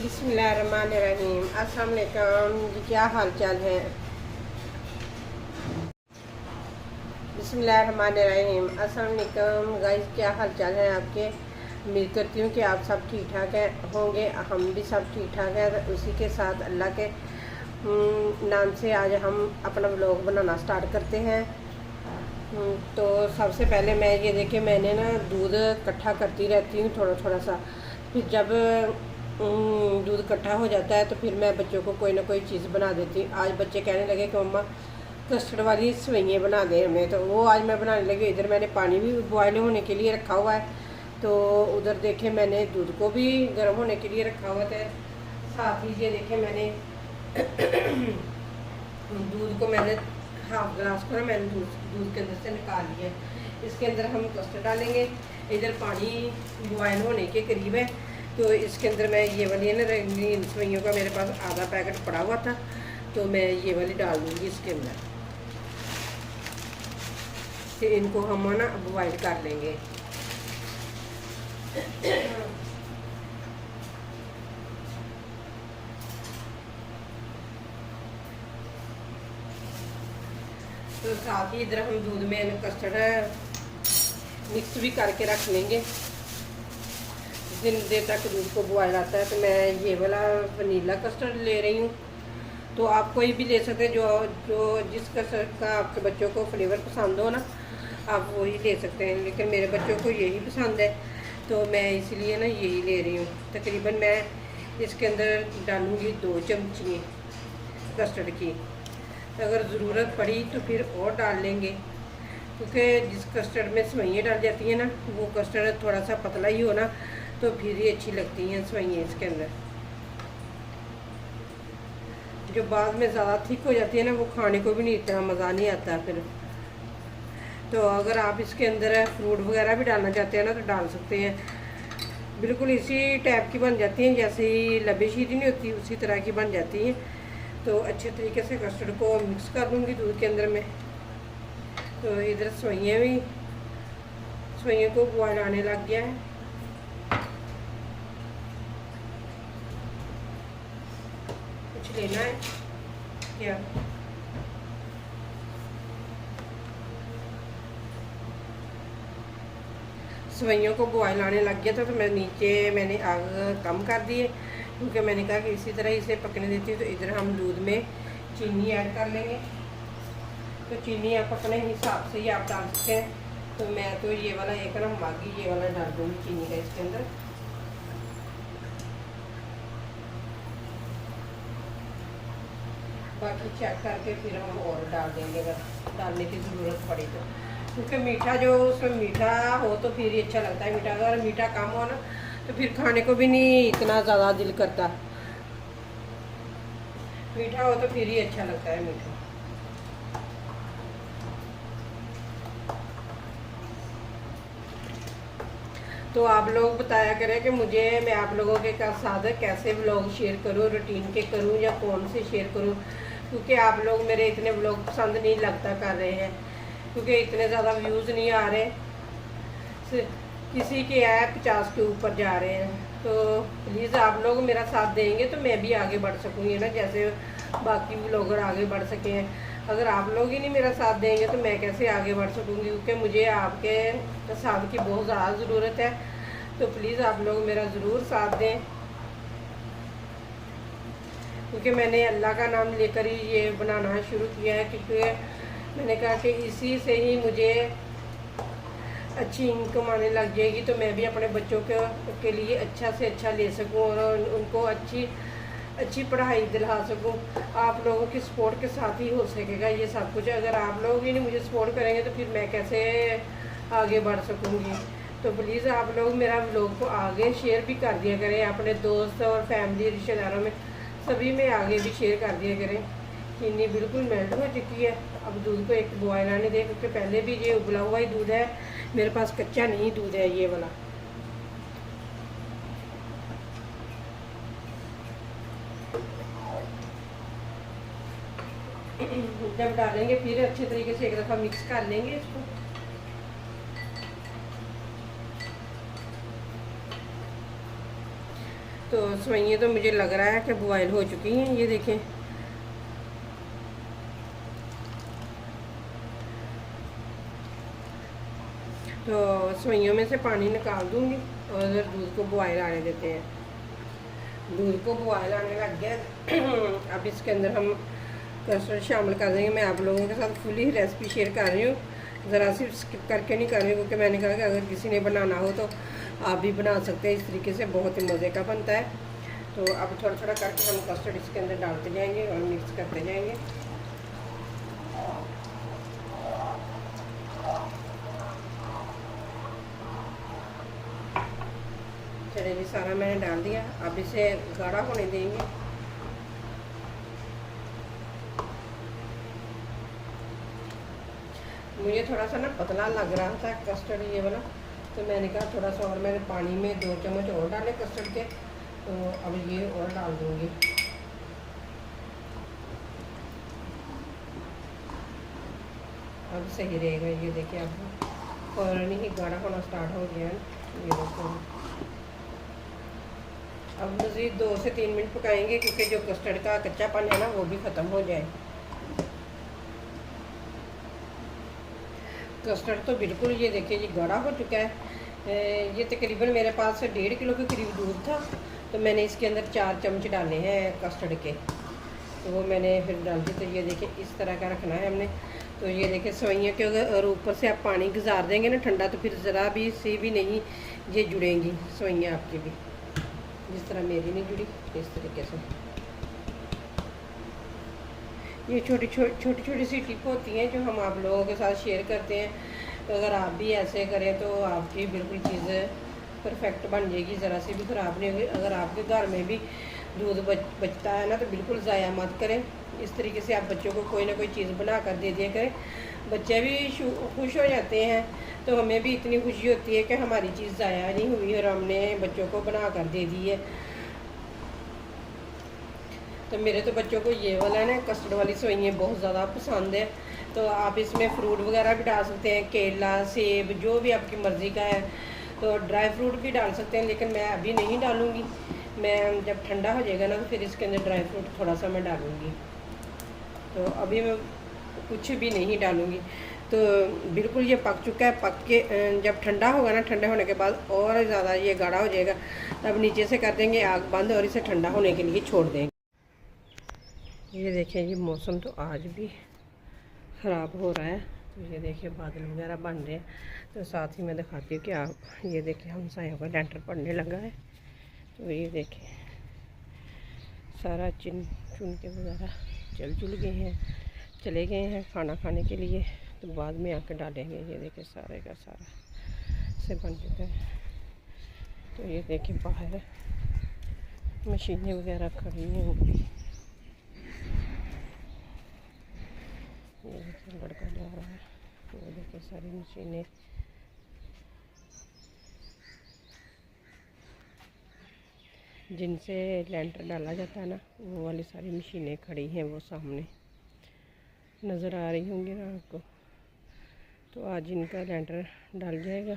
बिस्मिल्लाहिर्रहमानिर्रहीम। अस्सलाम वालेकुम जी, क्या हाल चाल है। बिस्मिल्लाहिर्रहमानिर्रहीम। अस्सलाम वालेकुम गाइस, क्या हाल चाल है आपके। उम्मीद करती हूँ कि आप सब ठीक ठाक है होंगे। हम भी सब ठीक ठाक हैं। तो उसी के साथ अल्लाह के नाम से आज हम अपना व्लॉग बनाना स्टार्ट करते हैं। तो सबसे पहले मैं ये देखिए, मैंने ना दूध इकट्ठा करती रहती हूँ थोड़ा थोड़ा सा। फिर जब दूध इकट्ठा हो जाता है तो फिर मैं बच्चों को कोई ना कोई चीज़ बना देती हूँ। आज बच्चे कहने लगे कि मम्मा कस्टर्ड वाली सेवइयाँ बना दें हमें, तो वो आज मैं बनाने लगी। इधर मैंने पानी भी बॉयल होने के लिए रखा हुआ है, तो उधर देखे मैंने दूध को भी गर्म होने के लिए रखा हुआ था। साथ ही ये देखे मैंने दूध को मैंने हाफ गिलास को ना मैंने दूध के अंदर से निकाल लिया। इसके अंदर हम कस्टर्ड डालेंगे। इधर पानी बॉयल होने के करीब है, तो इसके अंदर मैं ये वाली है ना रंगीन सेवइयों का मेरे पास आधा पैकेट पड़ा हुआ था, तो मैं ये वाली डाल दूँगी इसके अंदर। फिर इनको हम ना बॉयल कर लेंगे। तो साथ ही इधर हम दूध में कस्टर्ड मिक्स भी करके रख लेंगे। जितनी देर तक दूध को बॉयल आता है, तो मैं ये वाला वनीला कस्टर्ड ले रही हूँ। तो आप कोई भी ले सकते हैं, जो जो जिस कस्टर्ड का आपके बच्चों को फ्लेवर पसंद हो ना, आप वही ले सकते हैं। लेकिन मेरे बच्चों को यही पसंद है, तो मैं इसलिए ना यही ले रही हूँ। तकरीबन मैं इसके अंदर डालूँगी 2 चमची कस्टर्ड की। अगर ज़रूरत पड़ी तो फिर और डाल लेंगे, क्योंकि जिस कस्टर्ड में सेवइयाँ डाल जाती हैं ना, वो कस्टर्ड थोड़ा सा पतला ही हो ना, तो फिर ही अच्छी लगती हैं सेवइयाँ इसके अंदर। जो बाद में ज़्यादा थिक हो जाती है ना, वो खाने को भी नहीं इतना मज़ा नहीं आता फिर। तो अगर आप इसके अंदर फ्रूट वगैरह भी डालना चाहते हैं ना, तो डाल सकते हैं। बिल्कुल इसी टाइप की बन जाती हैं, जैसे ही लबे शीरी नहीं होती उसी तरह की बन जाती हैं। तो अच्छे तरीके से कस्टर्ड को मिक्स कर दूँगी दूध के अंदर में। तो इधर सेवइयों को बॉयल आने लग गया है। कुछ लेना है क्या। सेवइयों को बॉयल आने लग गया था, तो मैं मैंने आग कम कर दी है, क्योंकि मैंने कहा कि इसी तरह इसे पकने देती हूँ। तो इधर हम दूध में चीनी ऐड कर लेंगे। तो चीनी आप अपने हिसाब से ही आप डाल सकते हैं। तो मैं तो ये वाला एक ना मागी ये वाला डाल दूँगी चीनी का इसके अंदर। बाकी चेक करके फिर हम और डाल देंगे अगर डालने की ज़रूरत पड़ी तो, क्योंकि मीठा जो उसमें मीठा हो तो फिर ही अच्छा लगता है। मीठा अगर मीठा कम हो ना, तो फिर खाने को भी नहीं इतना ज़्यादा दिल करता। मीठा हो तो फिर ही अच्छा लगता है मीठा। तो आप लोग बताया करें कि मैं आप लोगों के साथ कैसे व्लॉग शेयर करूं, रूटीन के करूं या कौन से शेयर करूं, क्योंकि आप लोग मेरे इतने व्लॉग पसंद नहीं लगता कर रहे हैं, क्योंकि इतने ज़्यादा व्यूज़ नहीं आ रहे। किसी के ऐप 50 के ऊपर जा रहे हैं। तो प्लीज़ आप लोग मेरा साथ देंगे तो मैं भी आगे बढ़ सकूँगी ना, जैसे बाकी व्लॉगर आगे बढ़ सके हैं। अगर आप लोग ही नहीं मेरा साथ देंगे तो मैं कैसे आगे बढ़ सकूँगी, क्योंकि मुझे आपके साथ की बहुत ज़्यादा ज़रूरत है। तो प्लीज़ आप लोग मेरा ज़रूर साथ दें, क्योंकि मैंने अल्लाह का नाम लेकर ही ये बनाना शुरू किया है। क्योंकि मैंने कहा कि इसी से ही मुझे अच्छी इनकम आने लग जाएगी, तो मैं भी अपने बच्चों के लिए अच्छा से अच्छा ले सकूं और उनको अच्छी पढ़ाई दिला सकूं। आप लोगों की सपोर्ट के साथ ही हो सकेगा ये सब कुछ। अगर आप लोग ही नहीं मुझे सपोर्ट करेंगे तो फिर मैं कैसे आगे बढ़ सकूंगी। तो प्लीज़ आप लोग मेरा व्लॉग को आगे शेयर भी कर दिया करें, अपने दोस्त और फैमिली रिश्तेदारों में सभी में आगे भी शेयर कर दिया करें। चीनी बिल्कुल मेल्ट हो चुकी है। अब दूध को एक बॉयल आने दें, क्योंकि पहले भी ये उबला हुआ ही दूध है, मेरे पास कच्चा नहीं दूध है ये वाला। जब डालेंगे फिर अच्छे तरीके से एक दफ़ा मिक्स कर लेंगे इसको। तो सेवइयाँ तो मुझे लग रहा है कि बॉयल हो चुकी हैं, ये देखें। तो सेवइयों में से पानी निकाल दूँगी और दूध को बॉयल आने देते हैं। दूध को बॉयल आने लग गया। अब इसके अंदर हम कस्टर्ड शामिल कर देंगे। मैं आप लोगों के साथ फुली रेसिपी शेयर कर रही हूँ, ज़रा सी स्किप करके नहीं कर रही हूँ, क्योंकि मैंने कहा कि अगर किसी ने बनाना हो तो आप भी बना सकते हैं। इस तरीके से बहुत ही मज़े का बनता है। तो अब थोड़ा थोड़ा करके हम कस्टर्ड इसके अंदर डालते जाएंगे और मिक्स करते जाएंगे। चलिए जी, सारा मैंने डाल दिया। अब इसे गाढ़ा होने देंगे। मुझे थोड़ा सा ना पतला लग रहा था कस्टर्ड ये वाला, तो मैंने कहा थोड़ा सा और, मैंने पानी में 2 चम्मच और डाले कस्टर्ड के, तो अब ये और डाल दूँगी। अब सही रहेगा। ये देखिए, अब फ़ौरन ही गाढ़ा होना स्टार्ट हो गया है। ये देखो, अब मज़ीद 2 से 3 मिनट पकाएंगे, क्योंकि जो कस्टर्ड का कच्चापन है ना वो भी ख़त्म हो जाए। कस्टर्ड तो बिल्कुल ये देखिए जी गाढ़ा हो चुका है। ये तकरीबन मेरे पास 1.5 किलो के करीब दूध था, तो मैंने इसके अंदर 4 चम्मच डाले हैं कस्टर्ड के, तो वो मैंने फिर डाल दी। तो ये देखिए इस तरह का रखना है हमने। तो ये देखिए सेवइयाँ के अगर ऊपर से आप पानी गुजार देंगे ना ठंडा, तो फिर ज़रा भी सी भी नहीं ये जुड़ेंगी सेवइयाँ आपकी भी, जिस तरह मेरी नहीं जुड़ी इस तरीके से। ये छोटी छोटी सी टिप होती हैं जो हम आप लोगों के साथ शेयर करते हैं। तो अगर आप भी ऐसे करें तो आपकी बिल्कुल चीज़ परफेक्ट बन जाएगी, ज़रा सी भी ख़राब नहीं होगी। अगर आपके घर में भी दूध बचता है ना, तो बिल्कुल ज़ाया मत करें। इस तरीके से आप बच्चों को कोई ना कोई चीज़ बना कर दे दिया करें, बच्चे भी खुश हो जाते हैं। तो हमें भी इतनी खुशी होती है कि हमारी चीज़ ज़ाया नहीं हुई और हमने बच्चों को बना कर दे दी है। तो मेरे तो बच्चों को ये वाला ना कस्टर्ड वाली सेवइयाँ बहुत ज़्यादा पसंद है। तो आप इसमें फ्रूट वगैरह भी डाल सकते हैं, केला, सेब, जो भी आपकी मर्ज़ी का है। तो ड्राई फ्रूट भी डाल सकते हैं, लेकिन मैं अभी नहीं डालूँगी। मैं जब ठंडा हो जाएगा ना, तो फिर इसके अंदर ड्राई फ्रूट थोड़ा सा मैं डालूँगी। तो अभी मैं कुछ भी नहीं डालूँगी। तो बिल्कुल ये पक चुका है। पक के जब ठंडा होगा ना, ठंडा होने के बाद और ज़्यादा ये गाढ़ा हो जाएगा, तब नीचे से कर देंगे आग बंद और इसे ठंडा होने के लिए छोड़ देंगे। ये देखिए, ये मौसम तो आज भी ख़राब हो रहा है। तो ये देखिए बादल वगैरह बन रहे हैं। तो साथ ही मैं दिखाती हूँ कि आप ये देखिए हमसायों का लेंटर पड़ने लगा है। तो ये देखिए सारा चुन के वगैरह चले गए हैं खाना खाने के लिए। तो बाद में आके डालेंगे। ये देखिए सारे का सारा से बन चुका है। तो ये देखिए बाहर मशीनें वगैरह खड़ी हैं। ये देखिए लड़का जा रहा है। वो देखिए सारी मशीनें, जिनसे लेंटर डाला जाता है ना, वो वाली सारी मशीनें खड़ी हैं, वो सामने नज़र आ रही होंगी ना आपको। तो आज इनका लेंटर डल जाएगा।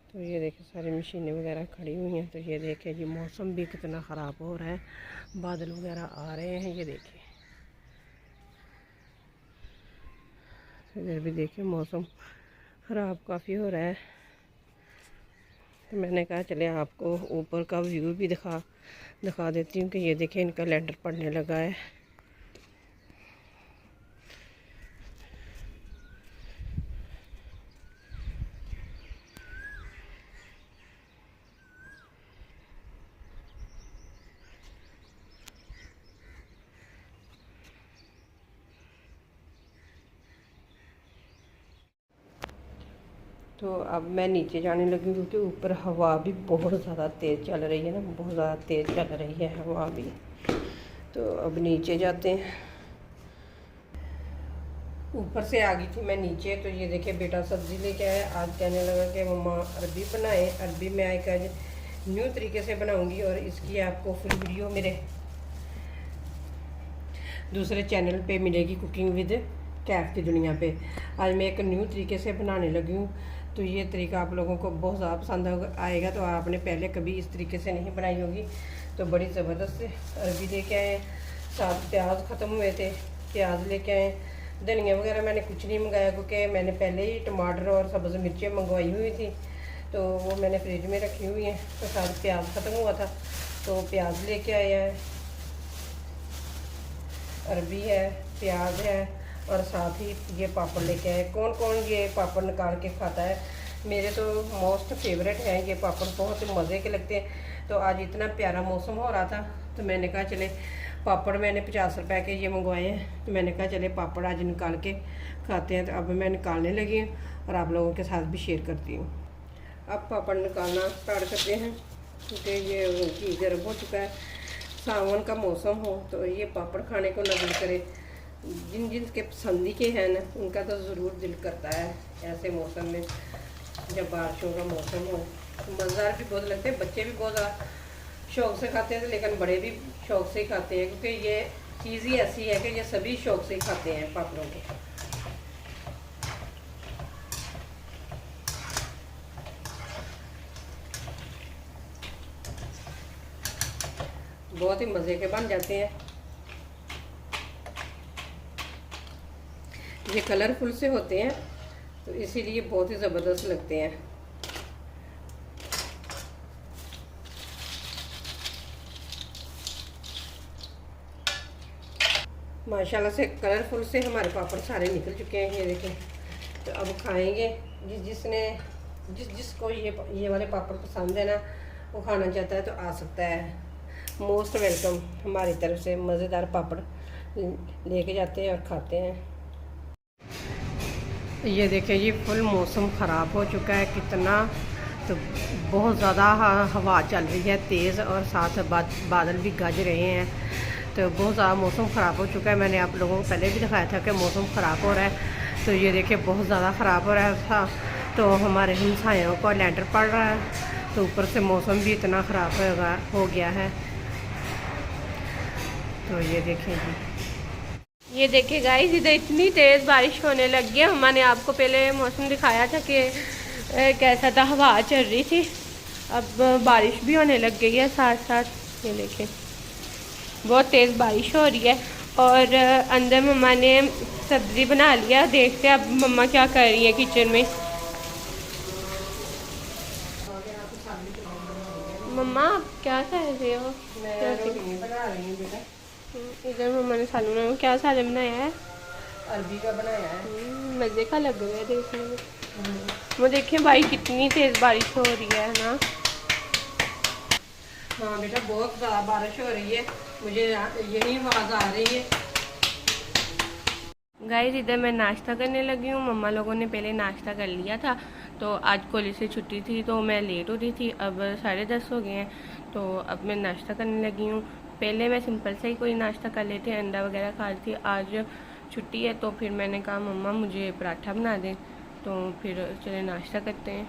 तो ये देखिए सारी मशीनें वगैरह खड़ी हुई हैं। तो ये देखिए जी मौसम भी कितना ख़राब हो रहा है, बादल वगैरह आ रहे हैं। ये देखिए इधर भी देखिए मौसम ख़राब काफ़ी हो रहा है। तो मैंने कहा चले आपको ऊपर का व्यू भी दिखा देती हूँ कि ये देखिए इनका लेंटर पड़ने लगा है। तो अब मैं नीचे जाने लगी, क्योंकि ऊपर हवा भी बहुत ज़्यादा तेज़ चल रही है ना, बहुत ज़्यादा तेज़ चल रही है हवा भी। तो अब नीचे जाते हैं। ऊपर से आ गई थी मैं नीचे। तो ये देखिए बेटा सब्ज़ी लेके आया। आज कहने लगा कि मम्मा अरबी बनाए। अरबी मैं एक आज न्यू तरीके से बनाऊंगी, और इसकी आपको फुल वीडियो मेरे दूसरे चैनल पे मिलेगी, कुकिंग विद कैफ की दुनिया पे। आज मैं एक न्यू तरीके से बनाने लगी हूँ। तो ये तरीका आप लोगों को बहुत ज़्यादा पसंद आएगा। तो आपने पहले कभी इस तरीके से नहीं बनाई होगी। तो बड़ी ज़बरदस्त अरबी लेके आए, साथ प्याज ख़त्म हुए थे, प्याज लेके आए। धनिया वगैरह मैंने कुछ नहीं मंगाया क्योंकि मैंने पहले ही टमाटर और सब्ज़ मिर्चें मंगवाई हुई थी, तो वो मैंने फ्रिज में रखी हुई हैं। तो साथ प्याज ख़त्म हुआ था तो प्याज लेके आया है, अरबी है, प्याज है और साथ ही ये पापड़ लेके आए। कौन कौन ये पापड़ निकाल के खाता है? मेरे तो मोस्ट फेवरेट है ये पापड़, बहुत मज़े के लगते हैं। तो आज इतना प्यारा मौसम हो रहा था तो मैंने कहा चले पापड़, मैंने 50 रुपए के ये मंगवाए हैं, तो मैंने कहा चले पापड़ आज निकाल के खाते हैं। तो अब मैं निकालने लगी हूँ और आप लोगों के साथ भी शेयर करती हूँ। अब पापड़ निकालना स्टार्ट करते हैं क्योंकि ये घी गर्म हो चुका है। सावन का मौसम हो तो ये पापड़ खाने को न दिल करे। जिन जिनके पसंदी के हैं ना, उनका तो ज़रूर दिल करता है ऐसे मौसम में, जब बारिशों का मौसम हो। मज़ेदार भी बहुत लगते हैं, बच्चे भी बहुत ज़्यादा शौक़ से खाते हैं, लेकिन बड़े भी शौक़ से ही खाते हैं क्योंकि ये चीज़ ही ऐसी है कि ये सभी शौक़ से ही खाते हैं पापड़ों को। बहुत ही मज़े के बन जाते हैं। ये कलरफुल से होते हैं तो इसीलिए बहुत ही ज़बरदस्त लगते हैं। माशाल्लाह से कलरफुल से हमारे पापड़ सारे निकल चुके हैं, ये देखें। तो अब खाएंगे। जिसको ये वाले पापड़ पसंद है ना, वो खाना चाहता है तो आ सकता है। मोस्ट वेलकम हमारी तरफ से। मज़ेदार पापड़ लेके जाते हैं और खाते हैं। ये देखें, ये फुल मौसम ख़राब हो चुका है कितना, तो बहुत ज़्यादा हवा चल रही है तेज़ और साथ बादल भी गरज रहे हैं। तो बहुत ज़्यादा मौसम ख़राब हो चुका है। मैंने आप लोगों को पहले भी दिखाया था कि मौसम ख़राब हो रहा है। तो ये देखिए बहुत ज़्यादा ख़राब हो रहा था। तो हमारे हमसायों को लेंटर पड़ रहा है, तो ऊपर से मौसम भी इतना ख़राब हो गया है। तो ये देखें जी, ये देखिए गाइस, इधर इतनी तेज़ बारिश होने लगी है। मैंने आपको पहले मौसम दिखाया था कि कैसा था, हवा चल रही थी, अब बारिश भी होने लग गई है साथ साथ। ये देखिए बहुत तेज़ बारिश हो रही है। और अंदर मम्मा ने सब्ज़ी बना लिया। देखते हैं अब मम्मा क्या कर रही है किचन में। मम्मा आप क्या कर रहे हो? मैं रोटी बना रही हूँ बेटा। इधर मम्मा ने सालन में क्या सालन बनाया है? अरबी का बनाया है। मज़े का लग रहा है देखने में। वो देखिए भाई कितनी तेज़ बारिश हो रही है ना। हाँ बेटा, बहुत ज़्यादा बारिश हो रही है, मुझे यही आवाज़ आ रही है। गाइस इधर मैं नाश्ता करने लगी हूँ। मम्मा लोगों ने पहले नाश्ता कर लिया था, तो आज कॉलेज से छुट्टी थी तो मैं लेट हो रही थी। अब 10:30 हो गए हैं, तो अब मैं नाश्ता करने लगी हूँ। पहले मैं सिंपल से ही कोई नाश्ता कर लेती, अंडा वगैरह खा रही थी। आज छुट्टी है तो फिर मैंने कहा मम्मा मुझे पराठा बना दें, तो फिर चले नाश्ता करते हैं।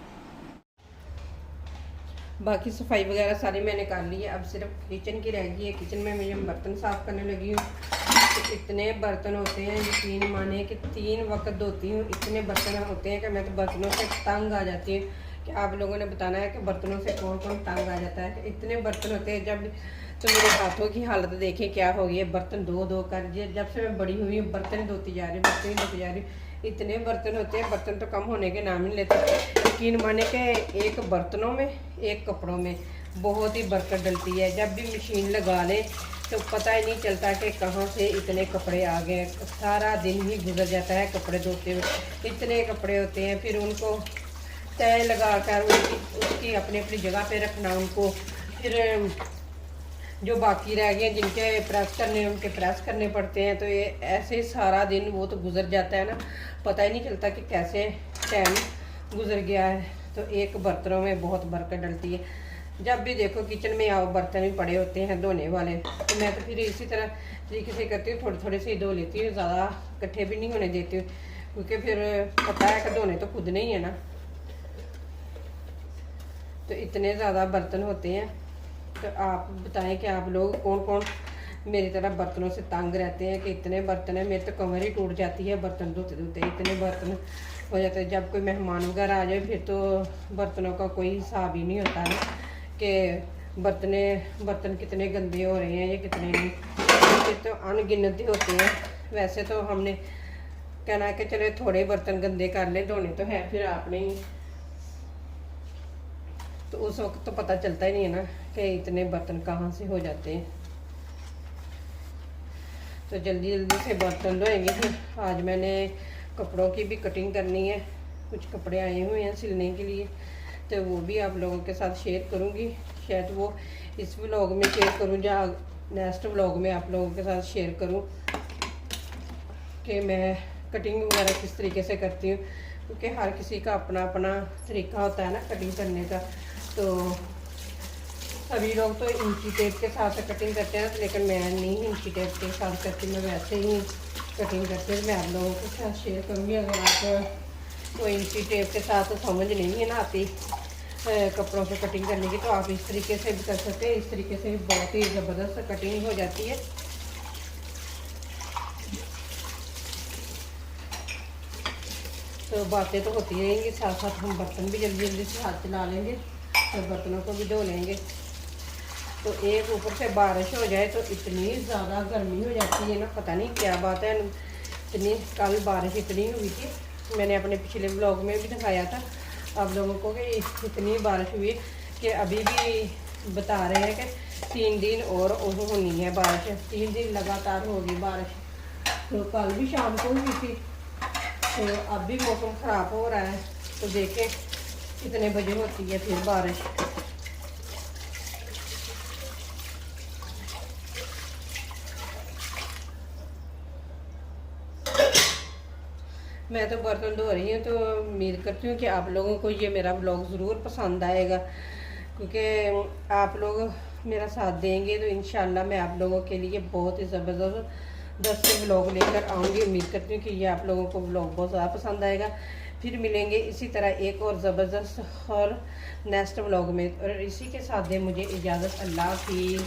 बाकी सफाई वगैरह सारी मैंने कर ली है, अब सिर्फ किचन की रह गई है। किचन में मैं बर्तन साफ़ करने लगी हूँ। तो इतने बर्तन होते हैं, यकीन माने कि 3 वक्त धोती हूँ। इतने बर्तन होते हैं कि मैं तो बर्तनों से तंग आ जाती हूँ। कि आप लोगों ने बताना है कि बर्तनों से कौन कौन तंग आ जाता है। इतने बर्तन होते हैं, जब तो मेरे हाथों की हालत देखें क्या हो गई है। बर्तन धो कर जब से मैं बड़ी हुई हूँ बर्तन धोती जा रही हूँ, बर्तन धोती जा रही हूँ। इतने बर्तन होते हैं, बर्तन तो कम होने के नाम नहीं लेते। यकीन माने के एक बर्तनों में एक कपड़ों में बहुत ही बरकत डलती है। जब भी मशीन लगा लें तो पता ही नहीं चलता कि कहाँ से इतने कपड़े आ गए। सारा दिन ही गुजर जाता है कपड़े धोते हुए। इतने कपड़े होते हैं, फिर उनको तय लगा कर उसकी अपनी अपनी जगह पे रखना। उनको फिर जो बाकी रह गए जिनके प्रेस करने उनके प्रेस करने पड़ते हैं। तो ये ऐसे सारा दिन वो तो गुजर जाता है ना, पता ही नहीं चलता कि कैसे टाइम गुजर गया है। तो एक बर्तनों में बहुत बरकत डलती है। जब भी देखो किचन में आओ बर्तन भी पड़े होते हैं धोने वाले। तो मैं तो फिर इसी तरह तरीके से करती हूँ, थोड़े थोड़े से ही धो लेती हूँ, ज़्यादा इकट्ठे भी नहीं होने देती हूँ, क्योंकि फिर पता है कि धोने तो खुद नहीं है ना। तो इतने ज़्यादा बर्तन होते हैं। तो आप बताएं कि आप लोग कौन कौन मेरी तरह बर्तनों से तंग रहते हैं कि इतने बर्तन है, मेरी तो कमर ही टूट जाती है बर्तन धोते धोते, इतने बर्तन हो जाते हैं। जब कोई मेहमान वगैरह आ जाए फिर तो बर्तनों का कोई हिसाब ही नहीं होता है कि बर्तन कितने गंदे हो रहे हैं या कितने नहीं, फिर तो अनगिनत होते हैं। वैसे तो हमने कहना है कि चलो थोड़े बर्तन गंदे कर ले, धोने तो है फिर आपने ही, तो उस वक्त तो पता चलता ही नहीं है ना कि इतने बर्तन कहाँ से हो जाते हैं। तो जल्दी जल्दी से बर्तन धोएंगे। फिर आज मैंने कपड़ों की भी कटिंग करनी है, कुछ कपड़े आए हुए हैं सिलने के लिए, तो वो भी आप लोगों के साथ शेयर करूँगी। शायद वो इस व्लॉग में शेयर करूँ या नेक्स्ट व्लॉग में आप लोगों के साथ शेयर करूँ कि मैं कटिंग वगैरह किस तरीके से करती हूँ, क्योंकि हर किसी का अपना अपना तरीका होता है ना कटिंग करने का। तो सभी लोग तो इंची टेप के साथ कटिंग करते हैं, लेकिन मैं नहीं इंची टेप के साथ करती, मैं वैसे ही कटिंग करती हूँ। मैं आप लोगों के साथ शेयर करूँगी। अगर आप कोई इंची टेप के साथ समझ नहीं है ना आती कपड़ों पे कटिंग करने की, तो आप इस तरीके से भी कर सकते हैं। इस तरीके से भी बहुत ही ज़बरदस्त कटिंग हो जाती है। तो बातें तो होती रहेंगी, साथ साथ हम बर्तन भी जल्दी जल्दी से हाथ चला लेंगे और बर्तनों को भी धो लेंगे। तो एक ऊपर से बारिश हो जाए तो इतनी ज़्यादा गर्मी हो जाती है ना, पता नहीं क्या बात है। इतनी कल बारिश इतनी हुई थी, मैंने अपने पिछले ब्लॉग में भी दिखाया था आप लोगों को कि इतनी बारिश हुई कि अभी भी बता रहे हैं कि 3 दिन और होनी है बारिश, 3 दिन लगातार होगी बारिश। तो कल भी शाम को हुई थी, तो अब भी मौसम ख़राब हो रहा है। तो देखें कितने बजे होती है फिर बारिश। मैं तो बर्तन धो रही हूँ, तो उम्मीद करती हूँ कि आप लोगों को ये मेरा ब्लॉग ज़रूर पसंद आएगा, क्योंकि आप लोग मेरा साथ देंगे तो इंशाल्लाह मैं आप लोगों के लिए बहुत ही ज़बरदस्त ब्लॉग लेकर आऊँगी। उम्मीद करती हूँ कि ये आप लोगों को ब्लॉग बहुत ज़्यादा पसंद आएगा। फिर मिलेंगे इसी तरह एक और ज़बरदस्त और नेक्स्ट ब्लॉग में, और इसी के साथ दे मुझे इजाज़त। अल्लाह हाफ़िज़।